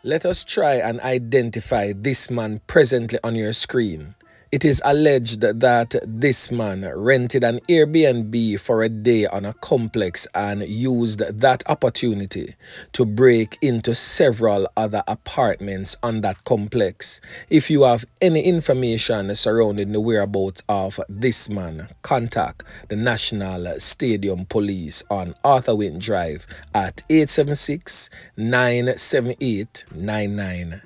Let us try and identify this man presently on your screen. It is alleged that this man rented an Airbnb for a day on a complex and used that opportunity to break into several other apartments on that complex. If you have any information surrounding the whereabouts of this man, contact the National Stadium Police on Arthur Wynne Drive at 876-978-9931.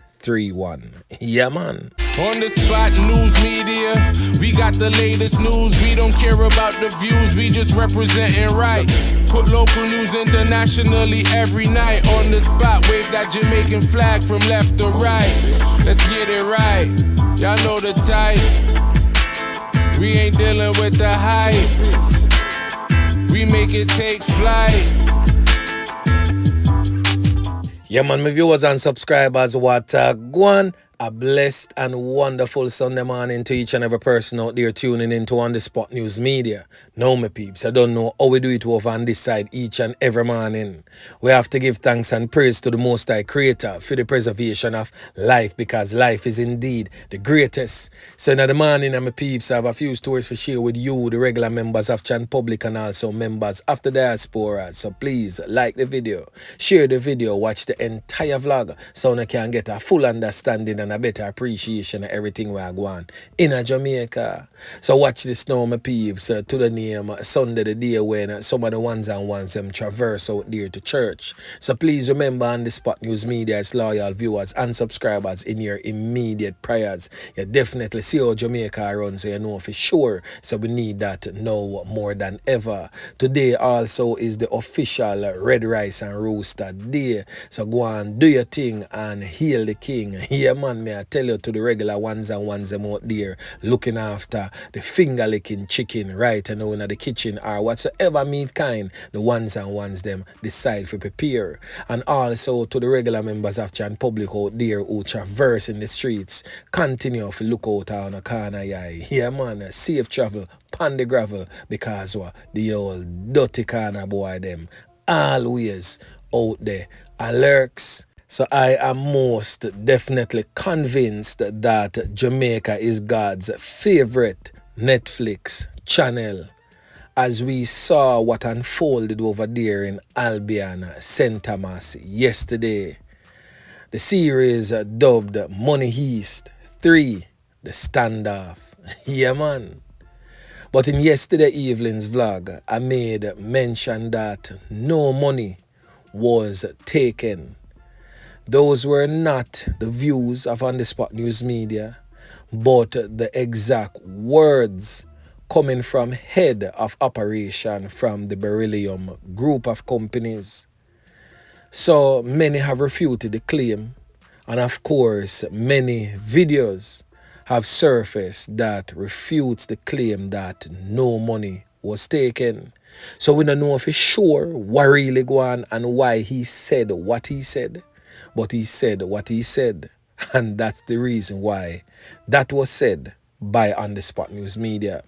Yeah, man. On the spot news media, we got the latest news. We don't care about the views, we just representing right. Put local news internationally every night. On the spot, wave that Jamaican flag from left to right. Let's get it right, y'all know the type. We ain't dealing with the hype, we make it take flight. Yeah, man, my viewers and subscribers, what go on? A blessed and wonderful Sunday morning to each and every person out there tuning into On The Spot News Media. Now, my peeps, I don't know how we do it over on this side each and every morning. We have to give thanks and praise to the Most High Creator for the preservation of life, because life is indeed the greatest. So in the morning, my peeps, I have a few stories to share with you, the regular members of Chan Public and also members of the diaspora. So please like the video, share the video, watch the entire vlog so you can get a full understanding and a better appreciation of everything we are going in Jamaica. So watch this now, my peeps, to the name Sunday, the day when some of the ones and ones them traverse out there to church. So please remember, On The Spot News Media is loyal viewers and subscribers in your immediate prayers. You definitely see how Jamaica runs, so you know for sure. So we need that now more than ever. Today also is the official Red Rice and Rooster Day. So go on, do your thing and hail the king. Yeah, man, may I tell you, to the regular ones and ones them out there looking after the finger licking chicken right now in the kitchen or whatsoever meat kind the ones and ones them decide to prepare. And also to the regular members of Chan Public out there who traverse in the streets, continue to look out on a corner. Yeah, man, safe travel pan the gravel, because the old dirty corner boy them always out there lurks. So I am most definitely convinced that Jamaica is God's favorite Netflix channel, as we saw what unfolded over there in Albion, St. Thomas yesterday. The series dubbed Money Heist 3, The Standoff. Yeah, man. But in yesterday evening's vlog, I made mention that no money was taken. Those were not the views of On The Spot News Media, but the exact words coming from head of operation from the Beryllium group of companies. So many have refuted the claim, and of course many videos have surfaced that refutes the claim that no money was taken. So we don't know for sure what really going on and why he said what he said. But he said what he said, and that's the reason why that was said by On The Spot News Media.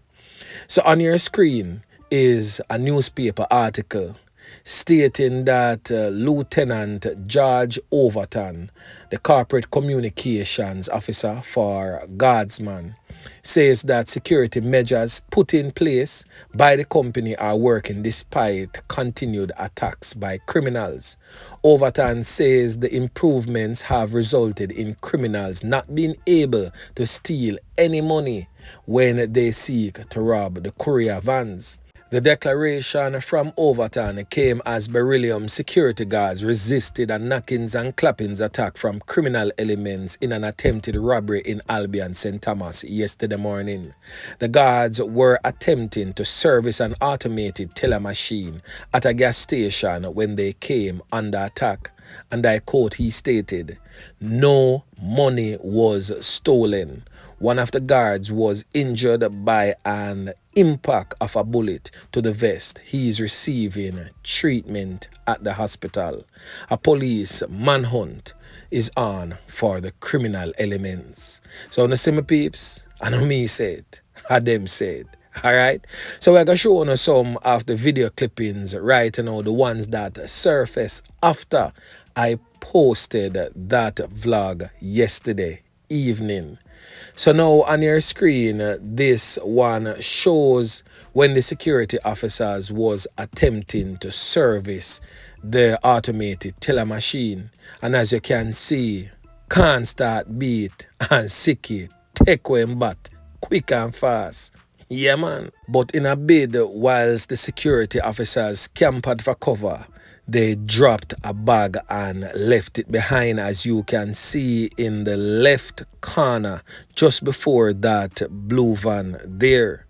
So on your screen is a newspaper article stating that Lieutenant George Overton, the corporate communications officer for Guardsman, says that security measures put in place by the company are working despite continued attacks by criminals. Overton says the improvements have resulted in criminals not being able to steal any money when they seek to rob the courier vans. The declaration from Overton came as Beryllium security guards resisted a knockings and clappings attack from criminal elements in an attempted robbery in Albion, St. Thomas yesterday morning. The guards were attempting to service an automated teller machine at a gas station when they came under attack. And I quote, he stated, "No money was stolen. One of the guards was injured by an impact of a bullet to the vest. He is receiving treatment at the hospital. A police manhunt is on for the criminal elements." So, no see my peeps, I know me said, I them said. Alright, so we're going to show you some of the video clippings right now, the ones that surface after I posted that vlog yesterday evening. So now on your screen, this one shows when the security officers was attempting to service the automated teller machine. And as you can see, can't start beat and sicky, take away bat, quick and fast. Yeah, man. But in a bid, whilst the security officers scampered for cover, they dropped a bag and left it behind, as you can see in the left corner just before that blue van there.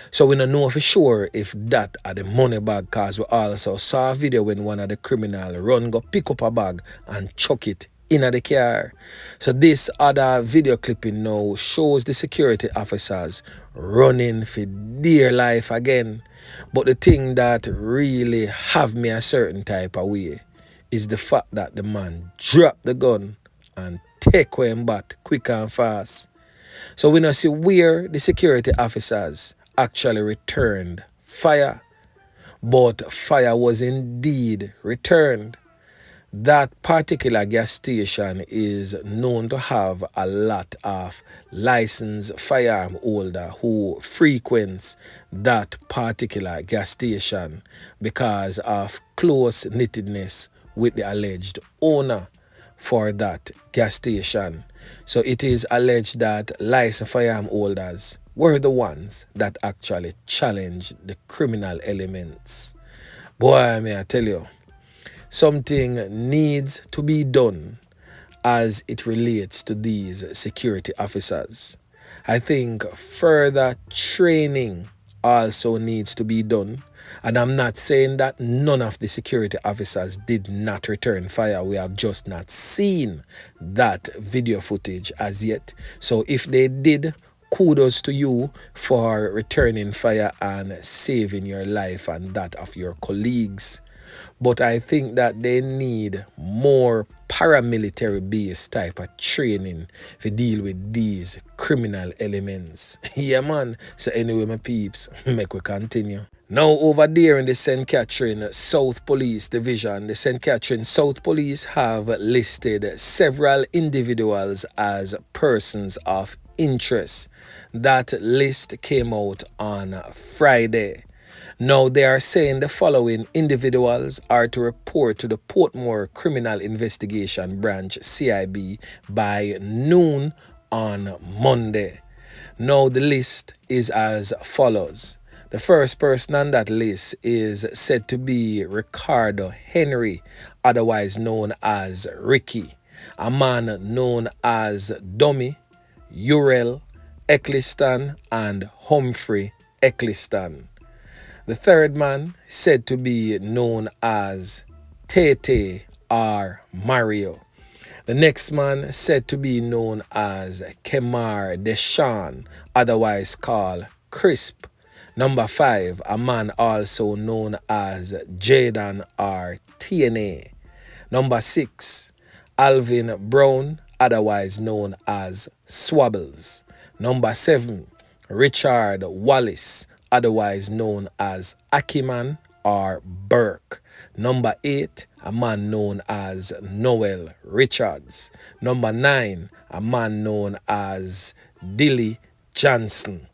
So we don't know for sure if that are the money bag, because we also saw a video when one of the criminals run go pick up a bag and chuck it in the car. So this other video clipping now shows the security officers running for dear life again. But the thing that really have me a certain type of way is the fact that the man dropped the gun and take away him bat quick and fast. So we now see where the security officers actually returned fire. But fire was indeed returned. That particular gas station is known to have a lot of licensed firearm holder who frequents that particular gas station because of close knittedness with the alleged owner for that gas station. So it is alleged that licensed firearm holders were the ones that actually challenged the criminal elements. Boy, may I tell you, something needs to be done as it relates to these security officers. I think further training also needs to be done. And I'm not saying that none of the security officers did not return fire. We have just not seen that video footage as yet. So if they did, kudos to you for returning fire and saving your life and that of your colleagues. But I think that they need more paramilitary based type of training to deal with these criminal elements. Yeah, man. So anyway, my peeps, make we continue. Now over there in the St. Catherine South Police Division, the St. Catherine South Police have listed several individuals as persons of interest. That list came out on Friday. Now they are saying the following individuals are to report to the Portmore Criminal Investigation Branch CIB by noon on Monday. Now the list is as follows. The first person on that list is said to be Ricardo Henry, otherwise known as Ricky, a man known as Dummy, Urel, Eccleston, and Humphrey Eccleston. The third man said to be known as Tete or Mario. The next man said to be known as Kemar Deshawn, otherwise called Crisp. Number 5, a man also known as Jaden or TNA. Number 6, Alvin Brown, otherwise known as Swabbles. Number 7, Richard Wallace, otherwise known as Akiman or Burke. Number 8, a man known as Noel Richards. Number 9, a man known as Dilly Johnson.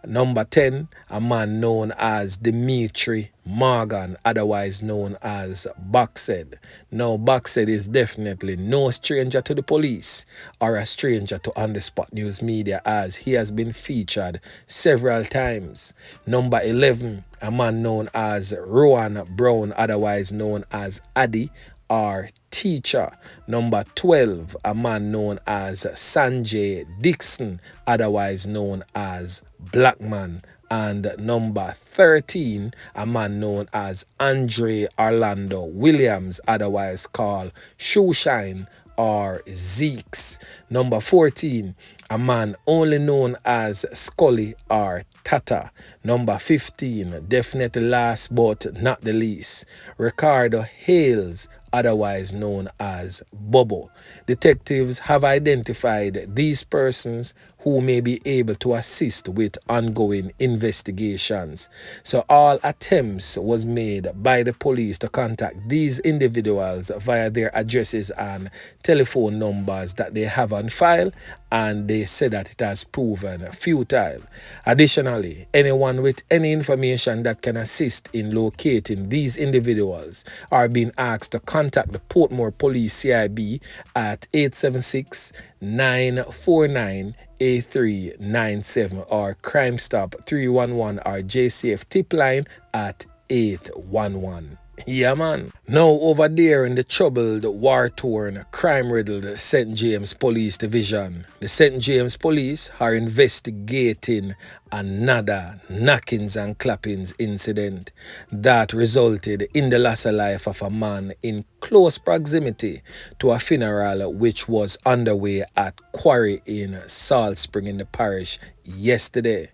Number 10, a man known as Dimitri Morgan, otherwise known as Boxhead. Now, Boxhead is definitely no stranger to the police or a stranger to On The Spot News Media, as he has been featured several times. Number 11, a man known as Rowan Brown, otherwise known as Addy or Teacher. Number 12, a man known as Sanjay Dixon, otherwise known as Blackman. And number 13, a man known as Andre Orlando Williams, otherwise called Shoeshine or Zeeks. Number 14, a man only known as Scully or Tata. Number 15, definitely last but not the least, Ricardo Hales, otherwise known as Bobo. Detectives have identified these persons who may be able to assist with ongoing investigations. So all attempts was made by the police to contact these individuals via their addresses and telephone numbers that they have on file, and they said that it has proven futile. Additionally, anyone with any information that can assist in locating these individuals are being asked to contact the Portmore Police CIB at 876-949-8397 or Crime Stop 311 or JCF tip line at 811. Yeah, man. Now over there in the troubled, war-torn, crime-riddled St. James Police Division, the St. James Police are investigating another knockings and clappings incident that resulted in the loss of life of a man in close proximity to a funeral which was underway at Quarry in Salt Spring in the parish yesterday.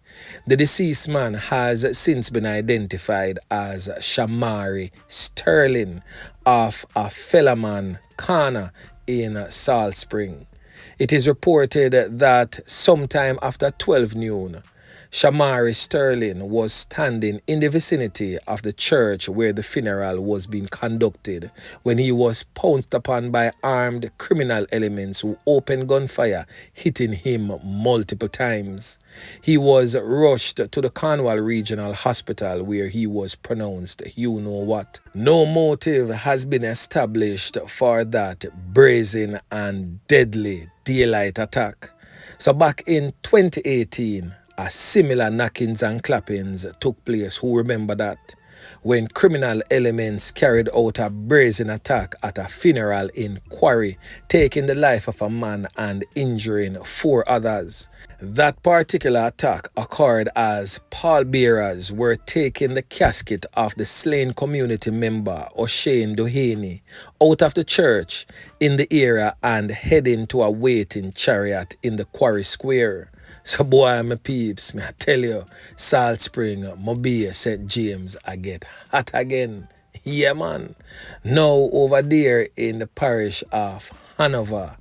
The deceased man has since been identified as Shamari Sterling of a Fellaman Corner in Salt Spring. It is reported that sometime after 12 noon, Shamari Sterling was standing in the vicinity of the church where the funeral was being conducted when he was pounced upon by armed criminal elements who opened gunfire, hitting him multiple times. He was rushed to the Cornwall Regional Hospital where he was pronounced you know what. No motive has been established for that brazen and deadly daylight attack. So back in 2018, a similar knockings and clappings took place. Who remember that? When criminal elements carried out a brazen attack at a funeral in Quarry, taking the life of a man and injuring 4 others. That particular attack occurred as pallbearers were taking the casket of the slain community member O'Shane Doheny out of the church in the area and heading to a waiting chariot in the Quarry Square. So boy, my peeps, me I tell you, Salt Spring, Mobay, St. James, I get hot again. Yeah, man. Now over there in the parish of Hanover,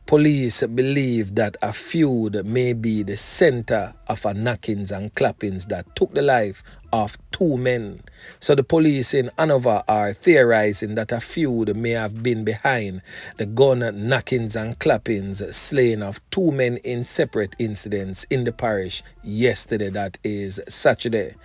police believe that a feud may be the center of a knockings and clappings that took the life of 2 men. So the police in Hanover are theorizing that a feud may have been behind the gun knockings and clappings slaying of 2 men in separate incidents in the parish yesterday, that is Saturday.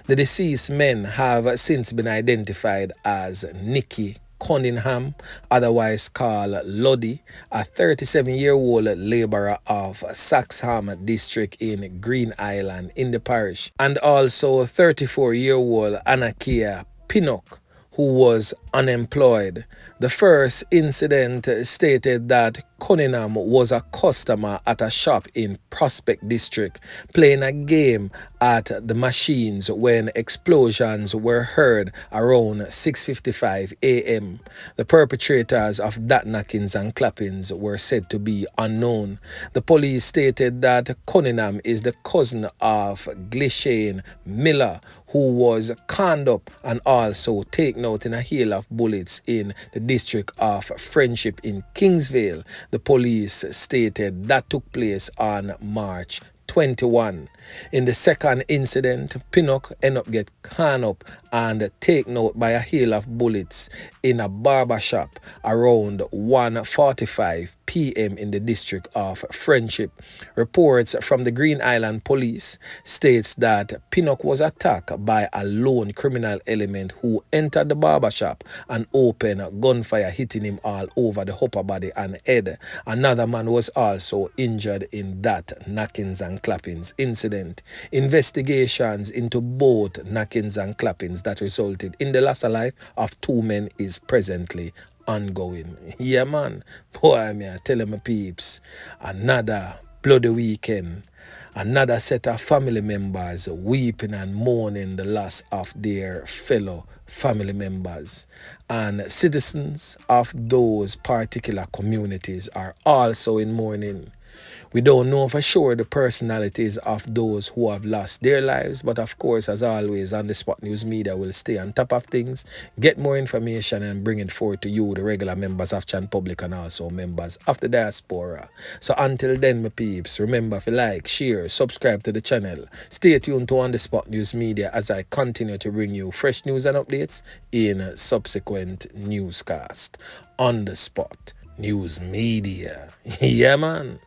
The deceased men have since been identified as Nicky Cunningham, otherwise called Loddy, a 37-year-old laborer of Saxham district in Green Island in the parish, and also 34-year-old Anakia Pinnock, who was unemployed. The first incident stated that Cunningham was a customer at a shop in Prospect District playing a game at the machines when explosions were heard around 6:55 a.m. The perpetrators of that knockings and clappings were said to be unknown. The police stated that Cunningham is the cousin of Glishane Miller, who was conned up and also taken out in a hail of bullets in the district of Friendship in Kingsvale. The police stated that took place on March 21. In the second incident, Pinnock ended up getting conned up and taken out by a hail of bullets in a barber shop around 1:45 p.m. in the district of Friendship. Reports from the Green Island police states that Pinnock was attacked by a lone criminal element who entered the barber shop and opened gunfire, hitting him all over the upper body and head. Another man was also injured in that knockings and clappings incident. Investigations into both knockings and clappings that resulted in the loss of life of 2 men is presently ongoing. Yeah, man. Boy, me I tell my peeps, another bloody weekend. Another set of family members weeping and mourning the loss of their fellow family members. And citizens of those particular communities are also in mourning. We don't know for sure the personalities of those who have lost their lives, but of course, as always, On The Spot News Media will stay on top of things, get more information and bring it forward to you, the regular members of Chan Public and also members of the diaspora. So until then, my peeps, remember to like, share, subscribe to the channel. Stay tuned to On The Spot News Media as I continue to bring you fresh news and updates in subsequent newscast. On The Spot News Media. Yeah, man.